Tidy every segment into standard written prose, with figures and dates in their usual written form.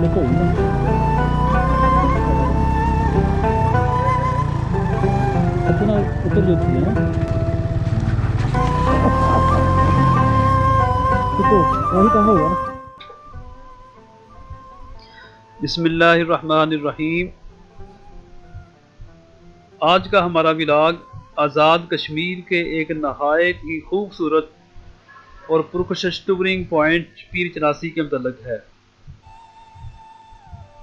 देखो अपना उतर जाती है ना देखो वही कहा होगा ना। बिस्मिल्लाहिर्रहमानिर्रहीम। आज का हमारा विलाग आज़ाद कश्मीर के एक नहायत ही खूबसूरत और पुरकशिश टूरिंग पॉइंट पीर चनासी के मतलब है।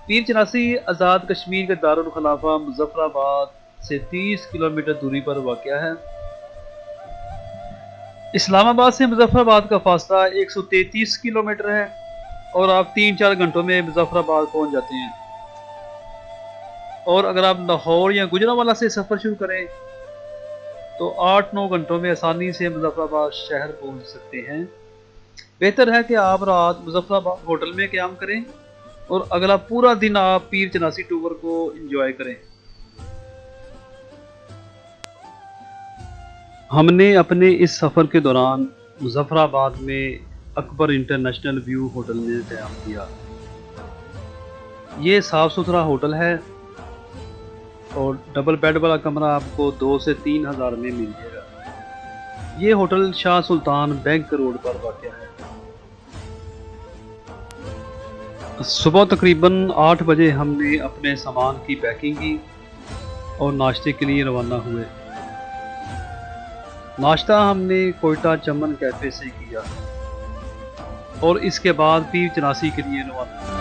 पीर चनासी आज़ाद कश्मीर के दारुल खलाफा मुजफ्फराबाद से 30 किलोमीटर दूरी पर वाक़या है। इस्लामाबाद से मुजफ्फराबाद का फासला 133 किलोमीटर है और आप 3-4 घंटों में मुजफ्फराबाद पहुंच जाते हैं। और अगर आप लाहौर या गुजरांवाला से सफ़र शुरू करें तो 8-9 घंटों में आसानी से मुजफ्फराबाद शहर पहुंच सकते हैं। बेहतर है कि आप रात मुजफ्फराबाद होटल में क़याम करें और अगला पूरा दिन आप पीर चनासी टूर को एंजॉय करें। हमने अपने इस सफ़र के दौरान मुजफ्फराबाद में अकबर इंटरनेशनल व्यू होटल में क़याम किया। ये साफ़ सुथरा होटल है और डबल बेड वाला कमरा आपको 2 से 3 हज़ार में मिल जाएगा। ये होटल शाह सुल्तान बैंक रोड पर वाक़या है। सुबह तकरीबन 8 बजे हमने अपने सामान की पैकिंग की और नाश्ते के लिए रवाना हुए। नाश्ता हमने कोयटा चमन कैफ़े से किया और इसके बाद पीर चनासी के लिए रवाना हुए।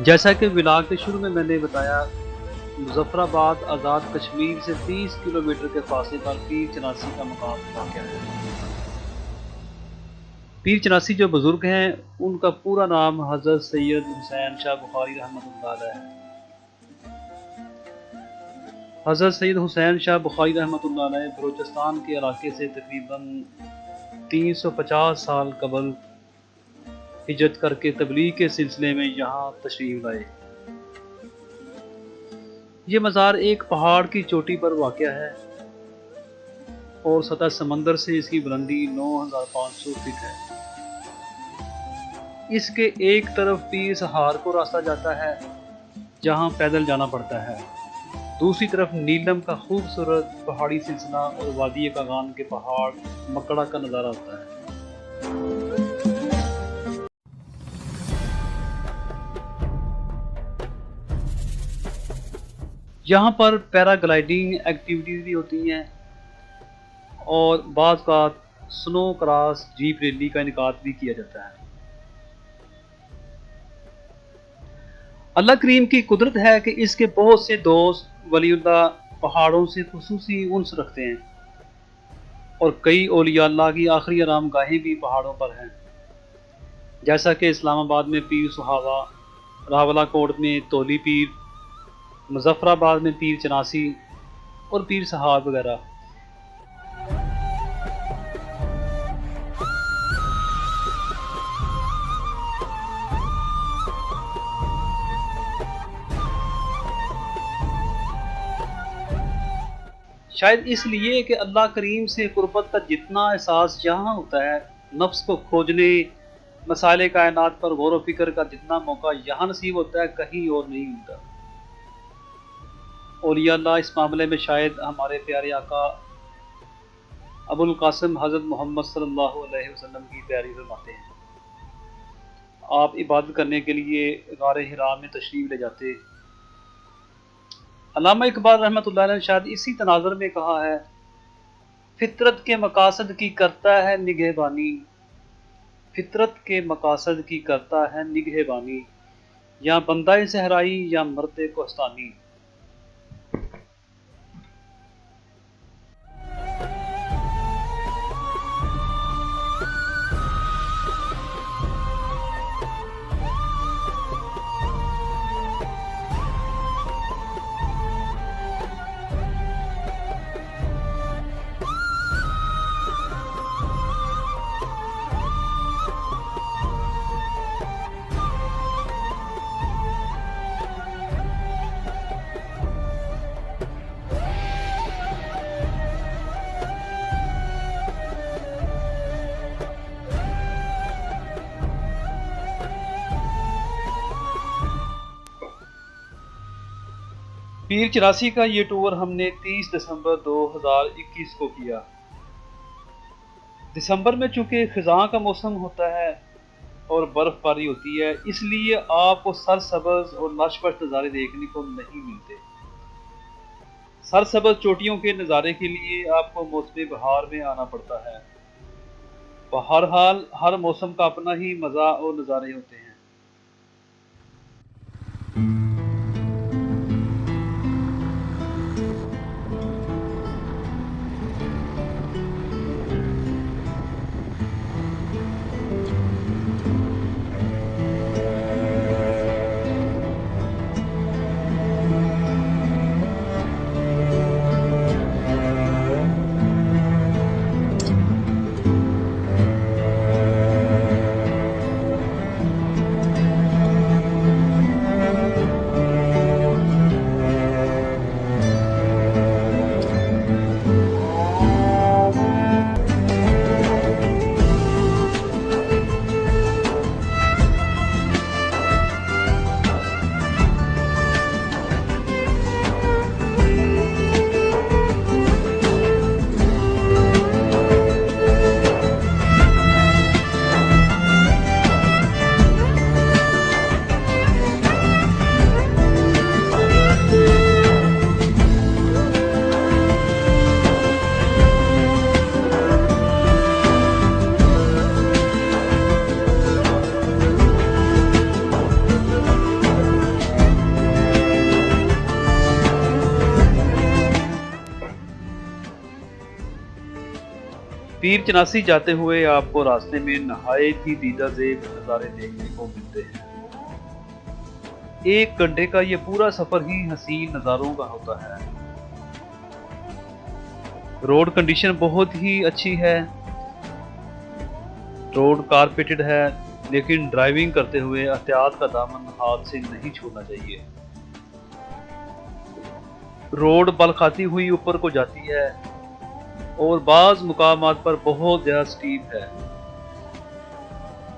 जैसा कि व्लॉग के शुरू में मैंने बताया, मुजफ्फराबाद आज़ाद कश्मीर से 30 किलोमीटर के फासले पर पीर चनासी का मकाम वाक़या है। पीर चनासी जो बुज़ुर्ग हैं उनका पूरा नाम हज़रत सैयद हुसैन शाह बुखारी रहमतुल्लाह अलैह है। हज़रत सैयद हुसैन शाह बुखारी रहमतुल्लाह अलैह बलूचिस्तान के इलाके से तकरीबन 350 साल कबल हिजरत करके तबलीग के सिलसिले में यहाँ तशरीफ़ लाए। ये मज़ार एक पहाड़ की चोटी पर वाक़या है और सतह समंदर से इसकी बुलंदी 9500 फीट है। इसके एक तरफ पीर सहार को रास्ता जाता है जहाँ पैदल जाना पड़ता है, दूसरी तरफ नीलम का खूबसूरत पहाड़ी सिलसिला और वादी कागान के पहाड़ मकड़ा का नज़ारा होता है। यहाँ पर पैराग्लाइडिंग एक्टिविटीज़ भी होती हैं और बाज़ औक़ात स्नो क्रॉस जीप रैली का इनेकाद भी किया जाता है। अल्लाह करीम की कुदरत है कि इसके बहुत से दोस्त वलीउल्लाह पहाड़ों से खुसूसी उन्स रखते हैं और कई औलिया अल्लाह की आखिरी आराम गाहें भी पहाड़ों पर हैं, जैसा कि इस्लामाबाद में पीर सुहावा, रावलाकोट में तोली पीर, मुजफ्फराबाद में पीर चनासी और पीर सहाब वगैरह। शायद इसलिए कि अल्लाह करीम से कुर्बत का जितना एहसास यहाँ होता है, नफ्स को खोजने, मसाले कायनात पर गौर व फिक्र का जितना मौका यहाँ नसीब होता है, कहीं और नहीं मिलता। औलिया अल्लाह इस मामले में शायद हमारे प्यारे आका अबुल कासिम हज़रत मोहम्मद सल्लल्लाहु अलैहि वसल्लम की प्यारी फरमाते हैं। आप इबादत करने के लिए गारे हिरा में तशरीफ़ ले जाते। अल्लामा इकबाल रहमतुल्लाह अलैह ने शायद इसी तनाज़ुर में कहा है, फितरत के मकासद की करता है निगहबानी, फितरत के मकासद की करता है निगहबानी, या बंदाए सहराई या मर्दे कोहस्तानी। पीर चौरासी का ये टूर हमने 30 दिसंबर 2021 को किया। दिसंबर में चूंकि खिज़ां का मौसम होता है और बर्फबारी होती है, इसलिए आपको सरसब्ज और लशपश नज़ारे देखने को नहीं मिलते। सरसब्ज चोटियों के नज़ारे के लिए आपको मौसम बहार में आना पड़ता है। बहरहाल हर मौसम का अपना ही मज़ा और नज़ारे होते हैं। पीर चनासी जाते हुए आपको रास्ते में नहायत ही दीदाजेब नज़ारे देखने को मिलते हैं। 1 घंटे का ये पूरा सफर ही हसीन नज़ारों का होता है। रोड कंडीशन बहुत ही अच्छी है। रोड कारपेटेड है, लेकिन ड्राइविंग करते हुए एहतियात का दामन हाथ से नहीं छोड़ना चाहिए। रोड बल खाती हुई ऊपर को जाती है और बाज़ मुकामात पर बहुत ज़्यादा स्टीप है,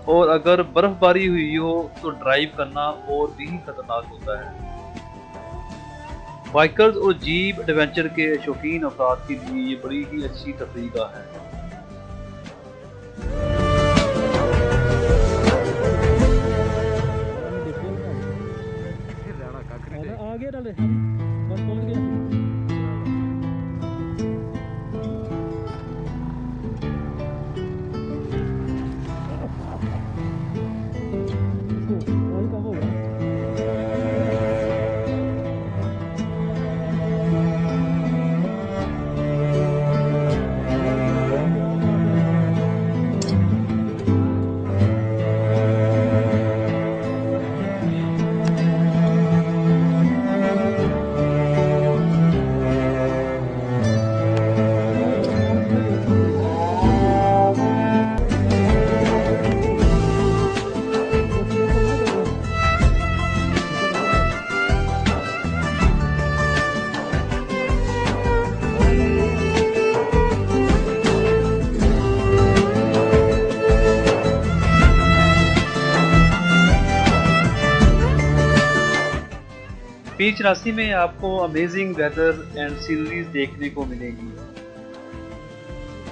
और अगर बर्फबारी हुई हो तो ड्राइव करना और भी खतरनाक होता है। बाइकर्स और जीप एडवेंचर के शौकीन अफराद के लिए ये बड़ी ही अच्छी तफरीह है। आगे डाले बस पहुंच गया। पीर चौरासी में आपको अमेजिंग वेदर एंड सीनरीज देखने को मिलेगी।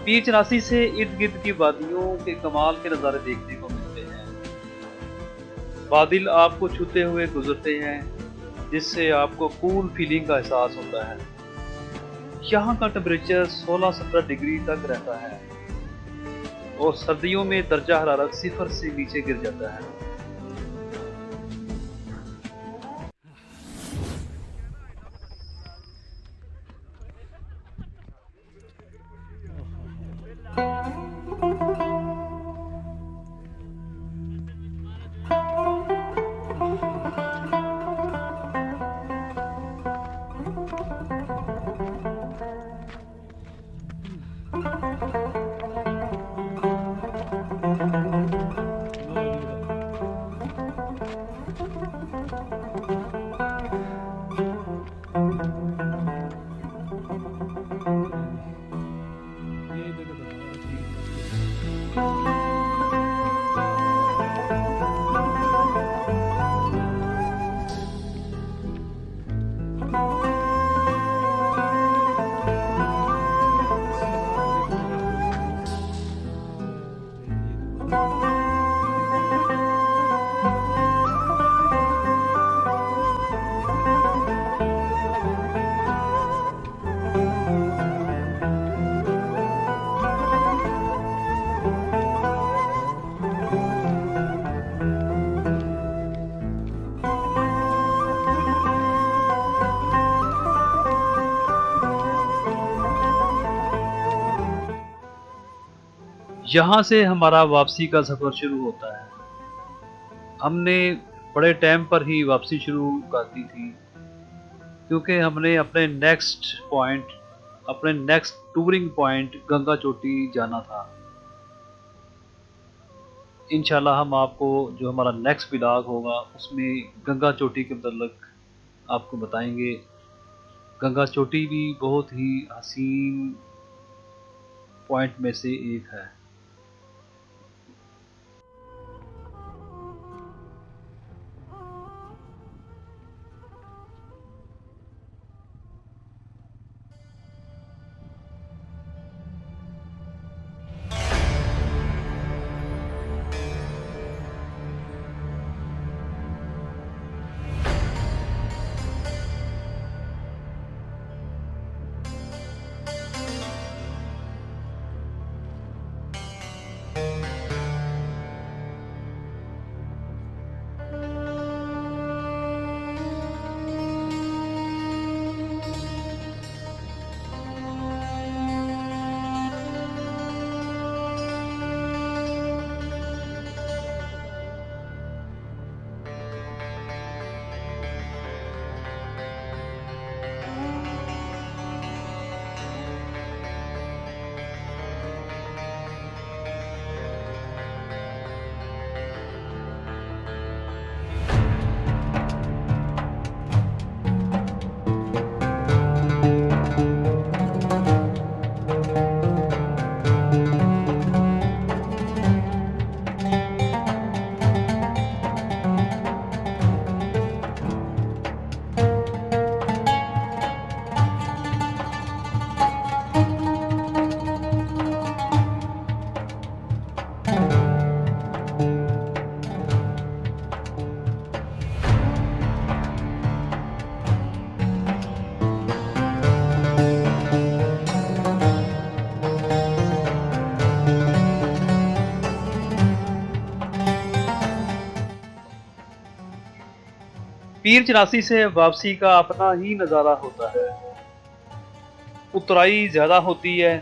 पीर चौरासी से इर्द गिर्द की वादियों के कमाल के नज़ारे देखने को मिलते हैं। बादल आपको छूते हुए गुजरते हैं, जिससे आपको कूल फीलिंग का एहसास होता है। यहाँ का टेम्परेचर 16-17 डिग्री तक रहता है और सर्दियों में दर्जा हरारत 0 से नीचे गिर जाता है। यहाँ से हमारा वापसी का सफ़र शुरू होता है। हमने बड़े टाइम पर ही वापसी शुरू कर दी थी, क्योंकि हमने अपने नेक्स्ट टूरिंग पॉइंट गंगा चोटी जाना था। इंशाल्लाह हम आपको जो हमारा नेक्स्ट व्लॉग होगा उसमें गंगा चोटी के मतलब आपको बताएंगे। गंगा चोटी भी बहुत ही हसीन पॉइंट में से एक है। पीर चनासी से वापसी का अपना ही नज़ारा होता है। उतराई ज़्यादा होती है।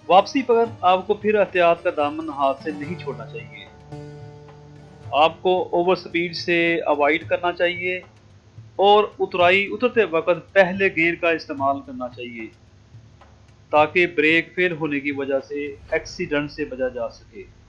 वापसी पर आपको फिर एहतियात का दामन हाथ से नहीं छोड़ना चाहिए। आपको ओवर स्पीड से अवॉइड करना चाहिए और उतरते वक्त पहले गियर का इस्तेमाल करना चाहिए, ताकि ब्रेक फेल होने की वजह से एक्सीडेंट से बचा जा सके।